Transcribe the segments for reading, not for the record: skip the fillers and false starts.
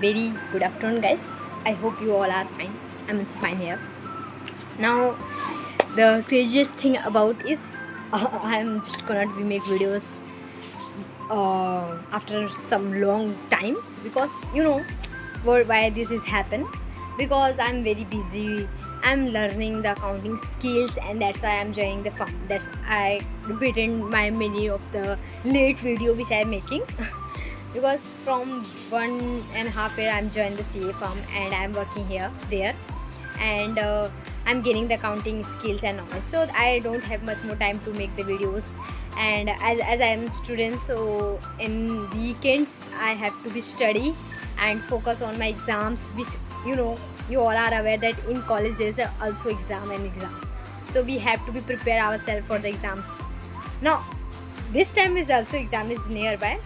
Very good afternoon, guys. I hope you all are fine. I'm fine here. Now, the craziest thing about is I'm just gonna be make videos after some long time because why this is happen, because I'm very busy. I'm learning the accounting skills, and that's why I'm joining the firm. That's I repeated my many of the late video which I'm making. Because from 1.5 year I'm joined the CA firm and I'm working here there, and I'm gaining the accounting skills and knowledge, so I don't have much more time to make the videos. And as I'm student, so in weekends I have to be study and focus on my exams, which you all are aware that in college there's also exam, so we have to be prepare ourselves for the exams. Now this time is also exam is nearby,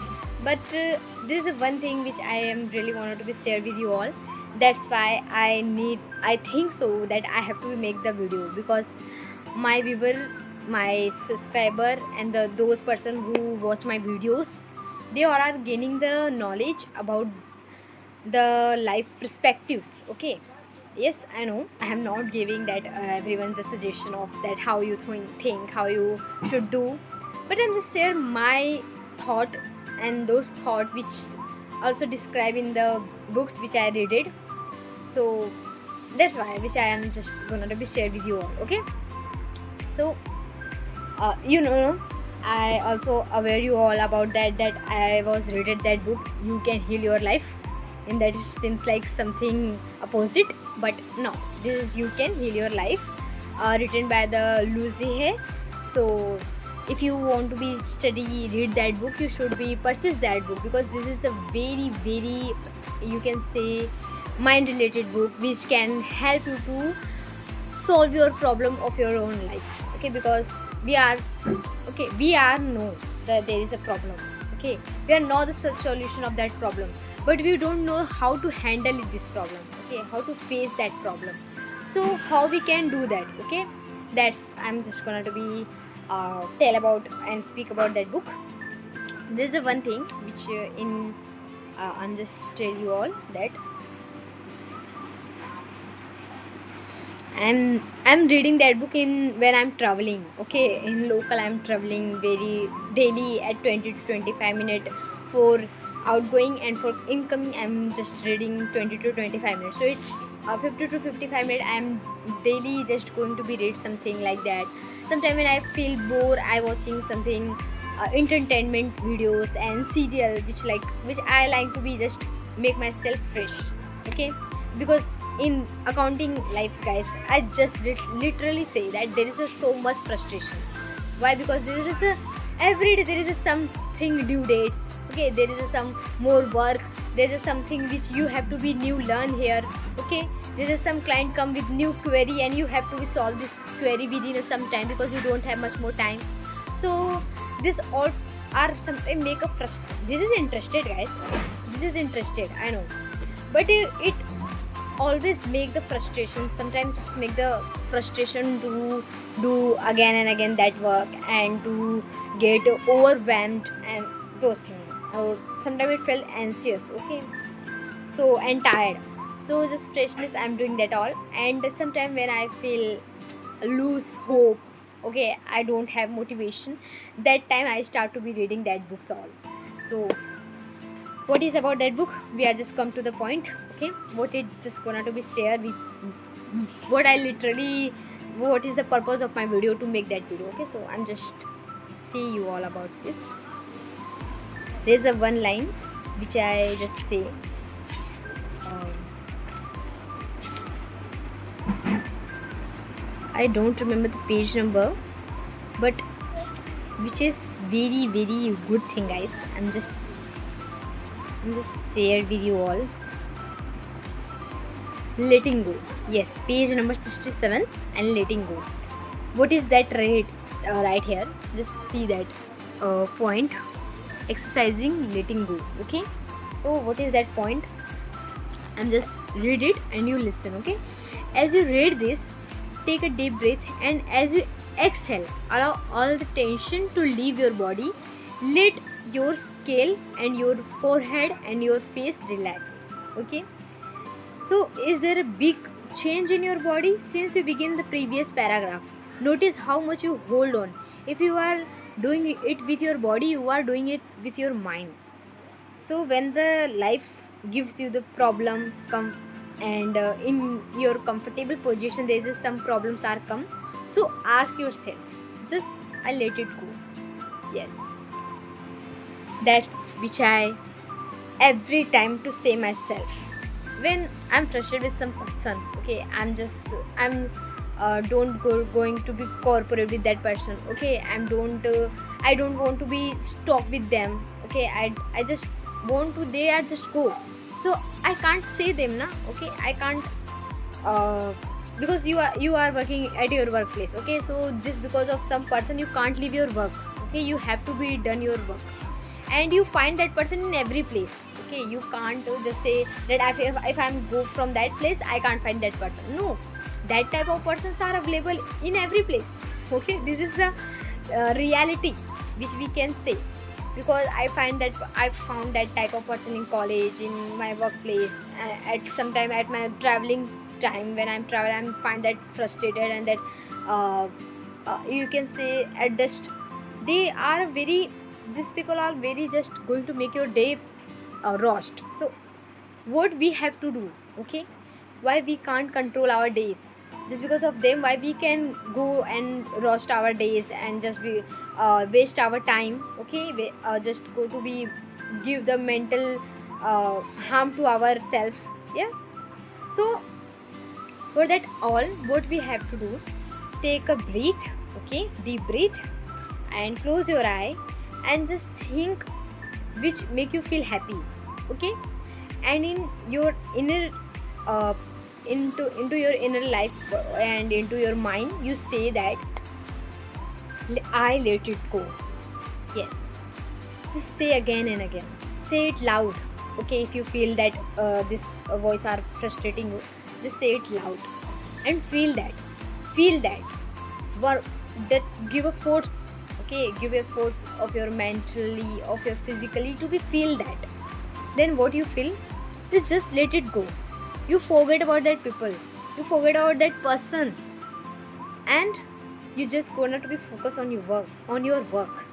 but there is a one thing which I am really wanted to be share with you all. That's why I think so that I have to make the video, because my viewer, my subscriber, and those person who watch my videos, they all are gaining the knowledge about the life perspectives. Okay, yes, I know I am not giving that everyone the suggestion of that how you think how you should do, but I'm just share my thought, and those thought which also describe in the books which I read it. So that's why which I am just gonna be share with you all. Okay, so I also aware you all about that I was read that book, You Can Heal Your Life, and that it seems like something opposite, but no, this is You Can Heal Your Life, written by the Lucy Hay. So if you want to be study read that book, you should be purchase that book, because this is a very you can say mind related book which can help you to solve your problem of your own life. Okay, because we are know that there is a problem. Okay, we are know the solution of that problem, but we don't know how to handle this problem. Okay, how to face that problem. So how we can do that? Okay, that's I'm just gonna to be tell about and speak about that book. This is the one thing which I'm just tell you all that I'm reading that book in when I'm traveling. Okay, in local I'm traveling very daily at 20 to 25 minutes for outgoing, and for incoming I'm just reading 20 to 25 minutes. So it's 50 to 55 minutes I'm daily just going to be read something like that. Sometimes when I feel bored, I watching something entertainment videos and serial which I like to be just make myself fresh. Okay, because in accounting life, guys, I just literally say that there is so much frustration. Why? Because there is every day there is something due dates. Okay, there is some more work, there is something which you have to be new learn here. Okay, there is some client come with new query and you have to be solve this query within some time, because you don't have much more time. So this all are sometimes make a frustration. This is interested, guys, this is interested, I know, but it always make the frustration, sometimes make the frustration to do again and again that work, and to get overwhelmed and those things, or sometimes it felt anxious. Okay, so and tired, so just freshness I'm doing that all. And sometimes when I feel lose hope, okay, I don't have motivation, that time I start to be reading that books all. So what is about that book, we are just come to the point. Okay, what it just gonna to be share with what I literally, what is the purpose of my video to make that video. Okay, so I'm just say you all about this. There's a one line which I just say, um, I don't remember the page number, but which is very good thing, guys. I'm just share with you all. Letting go, yes, page number 67, and letting go. What is that right here? Just see that point, exercising letting go. Okay, so what is that point? I'm just read it and you listen. Okay, as you read this, take a deep breath, and as you exhale, allow all the tension to leave your body. Let your scale and your forehead and your face relax. Okay, so is there a big change in your body since you begin the previous paragraph? Notice how much you hold on. If you are doing it with your body, you are doing it with your mind. So when the life gives you the problem come, and in your comfortable position there is some problems are come, so ask yourself, just I let it go. Yes, that's which I every time to say myself when I'm frustrated with some person. Okay, I'm don't going to be corporate with that person. Okay, I don't want to be stuck with them. Okay, I just want to, they are just go. So I can't say them na. Okay, I can't uh, because you are working at your workplace. Okay, so just because of some person you can't leave your work. Okay, you have to be done your work, and you find that person in every place. Okay, you can't just say that if I'm go from that place I can't find that person. No, that type of persons are available in every place. Okay, this is a reality which we can say, because I found that type of person in college, in my workplace, at some time at my traveling time. When I'm traveling, I'm find that frustrated, and that uh, you can say at just they are very, these people are very just going to make your day roast. So what we have to do? Okay, why we can't control our days? Just because of them, why we can go and roast our days and just be waste our time? Okay, just go to be give the mental harm to ourselves. Yeah. So for that all, what we have to do, take a breath. Okay, deep breath, and close your eye and just think which make you feel happy. Okay, and in your inner uh, into your inner life and into your mind, you say that I let it go. Yes, just say again and again, say it loud. Okay, if you feel that this voice are frustrating you, just say it loud and feel that work, that give a force. Okay, give a force of your mentally, of your physically to be feel that. Then what you feel, you just let it go. You forget about that people, you forget about that person, and you just gonna to be focused on your work.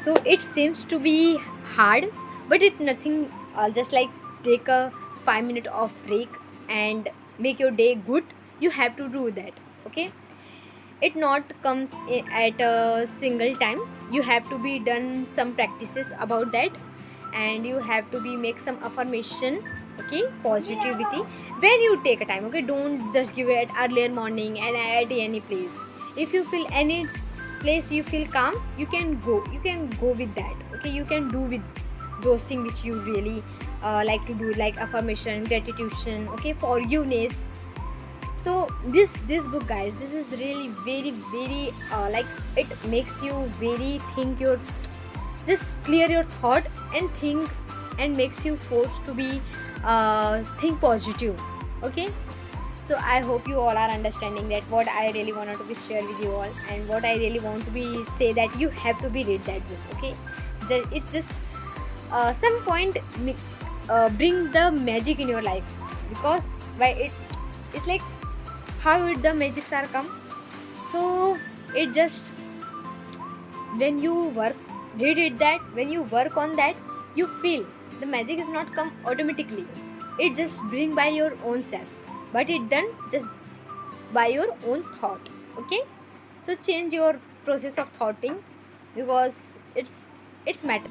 So it seems to be hard, but it nothing, just like take a 5 minute of break and make your day good. You have to do that. Okay, it not comes at a single time. You have to be done some practices about that, and you have to be make some affirmation. Okay, positivity when you take a time. Okay, don't just give it earlier morning and at any place. If you feel any place you feel calm, you can go with that. Okay, you can do with those things which you really like to do, like affirmation, gratitude. Okay, forgiveness. So this book, guys, this is really very like it makes you very think your, just clear your thought and think, and makes you forced to be think positive. Okay, so I hope you all are understanding that what I really wanted to be share with you all, and what I really want to be say that you have to be read that book. Okay, it's just some point bring the magic in your life, because why it's like how the magics are come. So it just, when you read it, that when you work on that, you feel the magic is not come automatically. It just bring by your own self, but it done just by your own thought. Okay, so change your process of thoughting, because it's matter.